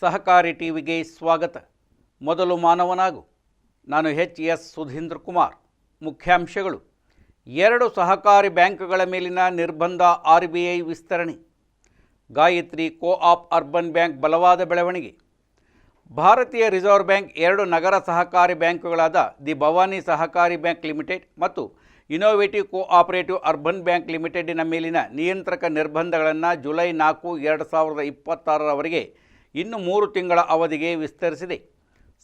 ಸಹಕಾರಿ ಟಿವಿಗೆ ಸ್ವಾಗತ. ಮೊದಲು ಮಾನವನಾಗು. ನಾನು ಎಚ್.ಎಸ್. ಸುಧೀಂದ್ರ ಕುಮಾರ್. ಮುಖ್ಯಾಂಶಗಳು: 2 ಸಹಕಾರಿ ಬ್ಯಾಂಕ್ಗಳ ಮೇಲಿನ ನಿರ್ಬಂಧ RBI ವಿಸ್ತರಣೆ. ಗಾಯತ್ರಿ ಕೋ-ಆಪ್ ಅರ್ಬನ್ ಬ್ಯಾಂಕ್ ಬಲವಾದ ಬೆಳವಣಿಗೆ. ಭಾರತೀಯ ರಿಸರ್ವ್ ಬ್ಯಾಂಕ್ 2 ನಗರ ಸಹಕಾರಿ ಬ್ಯಾಂಕುಗಳಾದ ದಿ ಭವಾನಿ ಸಹಕಾರಿ ಬ್ಯಾಂಕ್ ಲಿಮಿಟೆಡ್ ಮತ್ತು ಇನೋವೇಟಿವ್ ಕೋಆಪರೇಟಿವ್ ಅರ್ಬನ್ ಬ್ಯಾಂಕ್ ಲಿಮಿಟೆಡಿನ ಮೇಲಿನ ನಿಯಂತ್ರಕ ನಿರ್ಬಂಧಗಳನ್ನು ಜುಲೈ 4, 2026ರವರೆಗೆ ಇನ್ನು 3 ತಿಂಗಳ ಅವಧಿಗೆ ವಿಸ್ತರಿಸಿದೆ.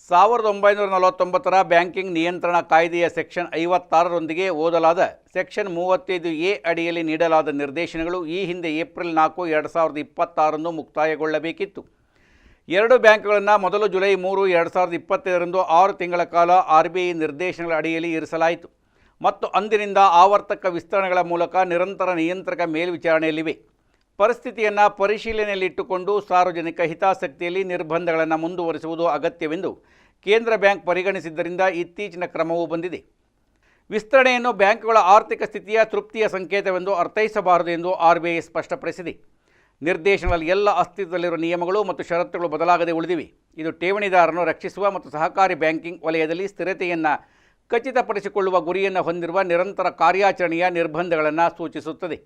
1949ರ ಬ್ಯಾಂಕಿಂಗ್ ನಿಯಂತ್ರಣ ಕಾಯ್ದೆಯ ಸೆಕ್ಷನ್ 56ರೊಂದಿಗೆ ಓದಲಾದ ಸೆಕ್ಷನ್ 35A ಅಡಿಯಲ್ಲಿ ನೀಡಲಾದ ನಿರ್ದೇಶನಗಳು ಈ ಹಿಂದೆ ಏಪ್ರಿಲ್ 4, 2026ರಂದು ಮುಕ್ತಾಯಗೊಳ್ಳಬೇಕಿತ್ತು. 2 ಬ್ಯಾಂಕ್ಗಳನ್ನು ಮೊದಲು ಜುಲೈ 3, 2025ರಂದು 6 ತಿಂಗಳ ಕಾಲ RBI ನಿರ್ದೇಶನಗಳ ಅಡಿಯಲ್ಲಿ ಇರಿಸಲಾಯಿತು ಮತ್ತು ಅಂದಿನಿಂದ ಆವರ್ತಕ ವಿಸ್ತರಣೆಗಳ ಮೂಲಕ ನಿರಂತರ ನಿಯಂತ್ರಕ ಮೇಲ್ವಿಚಾರಣೆಯಲ್ಲಿವೆ. ಪರಿಸ್ಥಿತಿಯನ್ನು ಪರಿಶೀಲನೆಯಲ್ಲಿಟ್ಟುಕೊಂಡು ಸಾರ್ವಜನಿಕ ಹಿತಾಸಕ್ತಿಯಲ್ಲಿ ನಿರ್ಬಂಧಗಳನ್ನು ಮುಂದುವರಿಸುವುದು ಅಗತ್ಯವೆಂದು ಕೇಂದ್ರ ಬ್ಯಾಂಕ್ ಪರಿಗಣಿಸಿದ್ದರಿಂದ ಇತ್ತೀಚಿನ ಕ್ರಮವೂ ಬಂದಿದೆ. ವಿಸ್ತರಣೆಯನ್ನು ಬ್ಯಾಂಕುಗಳ ಆರ್ಥಿಕ ಸ್ಥಿತಿಯ ತೃಪ್ತಿಯ ಸಂಕೇತವೆಂದು ಅರ್ಥೈಸಬಾರದು ಎಂದು RBI ಸ್ಪಷ್ಟಪಡಿಸಿದೆ. ನಿರ್ದೇಶನಗಳಲ್ಲಿ ಎಲ್ಲ ಅಸ್ತಿತ್ವದಲ್ಲಿರುವ ನಿಯಮಗಳು ಮತ್ತು ಷರತ್ತುಗಳು ಬದಲಾಗದೆ ಉಳಿದಿವೆ. ಇದು ಠೇವಣಿದಾರರನ್ನು ರಕ್ಷಿಸುವ ಮತ್ತು ಸಹಕಾರಿ ಬ್ಯಾಂಕಿಂಗ್ ವಲಯದಲ್ಲಿ ಸ್ಥಿರತೆಯನ್ನು ಖಚಿತಪಡಿಸಿಕೊಳ್ಳುವ ಗುರಿಯನ್ನು ಹೊಂದಿರುವ ನಿರಂತರ ಕಾರ್ಯಾಚರಣೆಯ ನಿರ್ಬಂಧಗಳನ್ನು ಸೂಚಿಸುತ್ತದೆ.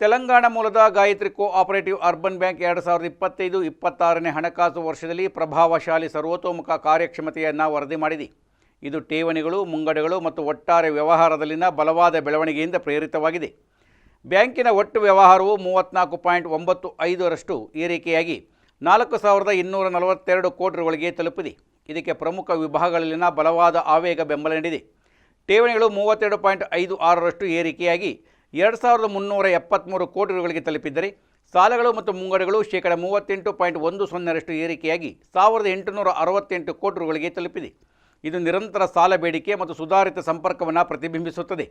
ತೆಲಂಗಾಣ ಮೂಲದ ಗಾಯತ್ರಿ ಕೋಆಪರೇಟಿವ್ ಅರ್ಬನ್ ಬ್ಯಾಂಕ್ 2025-26ನೇ ಹಣಕಾಸು ವರ್ಷದಲ್ಲಿ ಪ್ರಭಾವಶಾಲಿ ಸರ್ವತೋಮುಖ ಕಾರ್ಯಕ್ಷಮತೆಯನ್ನು ವರದಿ ಮಾಡಿದೆ. ಇದು ಠೇವಣಿಗಳು, ಮುಂಗಡಗಳು ಮತ್ತು ಒಟ್ಟಾರೆ ವ್ಯವಹಾರದಲ್ಲಿನ ಬಲವಾದ ಬೆಳವಣಿಗೆಯಿಂದ ಪ್ರೇರಿತವಾಗಿದೆ. ಬ್ಯಾಂಕಿನ ಒಟ್ಟು ವ್ಯವಹಾರವು 34.95ರಷ್ಟು ಏರಿಕೆಯಾಗಿ 4,242 ಕೋಟಿ ರುಗಳಿಗೆ ತಲುಪಿದೆ. ಇದಕ್ಕೆ ಪ್ರಮುಖ ವಿಭಾಗಗಳಲ್ಲಿನ ಬಲವಾದ ಆವೇಗ ಬೆಂಬಲ ನೀಡಿದೆ. ಠೇವಣಿಗಳು 32.56ರಷ್ಟು ಏರಿಕೆಯಾಗಿ 2,373 ಕೋಟಿ ರುಗಳಿಗೆ ತಲುಪಿದ್ದರೆ, ಸಾಲಗಳು ಮತ್ತು ಮುಂಗಡಗಳು ಶೇಕಡ 38.10ರಷ್ಟು ಏರಿಕೆಯಾಗಿ 1,868 ಕೋಟಿ ರುಗಳಿಗೆ ತಲುಪಿದೆ. ಇದು ನಿರಂತರ ಸಾಲ ಬೇಡಿಕೆ ಮತ್ತು ಸುಧಾರಿತ ಸಂಪರ್ಕವನ್ನು ಪ್ರತಿಬಿಂಬಿಸುತ್ತದೆ.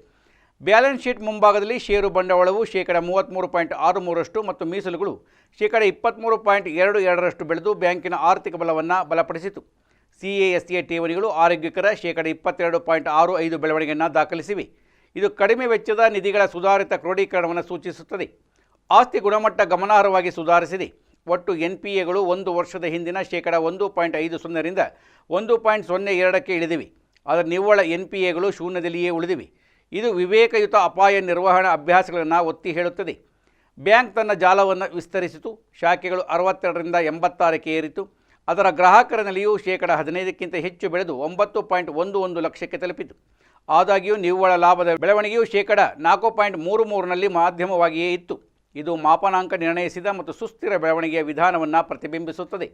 ಬ್ಯಾಲೆನ್ಸ್ ಶೀಟ್ ಮುಂಭಾಗದಲ್ಲಿ ಷೇರು ಬಂಡವಾಳವು ಶೇಕಡ 33.63ರಷ್ಟು ಮತ್ತು ಮೀಸಲುಗಳು ಶೇಕಡ 23.22ರಷ್ಟು ಬೆಳೆದು ಬ್ಯಾಂಕಿನ ಆರ್ಥಿಕ ಬಲವನ್ನು ಬಲಪಡಿಸಿತು. CASA ಠೇವಣಿಗಳು ಆರೋಗ್ಯಕರ ಶೇಕಡ 22.65 ಬೆಳವಣಿಗೆಯನ್ನು ದಾಖಲಿಸಿವೆ. ಇದು ಕಡಿಮೆ ವೆಚ್ಚದ ನಿಧಿಗಳ ಸುಧಾರಿತ ಕ್ರೋಢೀಕರಣವನ್ನು ಸೂಚಿಸುತ್ತದೆ. ಆಸ್ತಿ ಗುಣಮಟ್ಟ ಗಮನಾರ್ಹವಾಗಿ ಸುಧಾರಿಸಿದೆ. ಒಟ್ಟು NPAಗಳು 1 ವರ್ಷದ ಹಿಂದಿನ ಶೇಕಡ 1.50ರಿಂದ 1.02ಕ್ಕೆ ಇಳಿದಿವೆ. ಅದರ ನಿವ್ವಳ NPAಗಳು ಶೂನ್ಯದಲ್ಲಿಯೇ ಉಳಿದಿವೆ. ಇದು ವಿವೇಕಯುತ ಅಪಾಯ ನಿರ್ವಹಣಾ ಅಭ್ಯಾಸಗಳನ್ನು ಒತ್ತಿ ಹೇಳುತ್ತದೆ. ಬ್ಯಾಂಕ್ ತನ್ನ ಜಾಲವನ್ನು ವಿಸ್ತರಿಸಿತು. ಶಾಖೆಗಳು 62ರಿಂದ 86ಕ್ಕೆ ಏರಿತು. ಅದರ ಗ್ರಾಹಕರಲ್ಲಿಯೂ ಶೇಕಡ 15ಕ್ಕಿಂತ ಹೆಚ್ಚು ಬೆಳೆದು 9.11 ಲಕ್ಷಕ್ಕೆ ತಲುಪಿತು. ಆದಾಗ್ಯೂ ನಿವ್ವಳ ಲಾಭದ ಬೆಳವಣಿಗೆಯು ಶೇಕಡ 4.33ನಲ್ಲಿ ಮಾಧ್ಯಮವಾಗಿಯೇ ಇತ್ತು. ಇದು ಮಾಪನಾಂಕ ನಿರ್ಣಯಿಸಿದ ಮತ್ತು ಸುಸ್ಥಿರ ಬೆಳವಣಿಗೆಯ ವಿಧಾನವನ್ನು ಪ್ರತಿಬಿಂಬಿಸುತ್ತದೆ.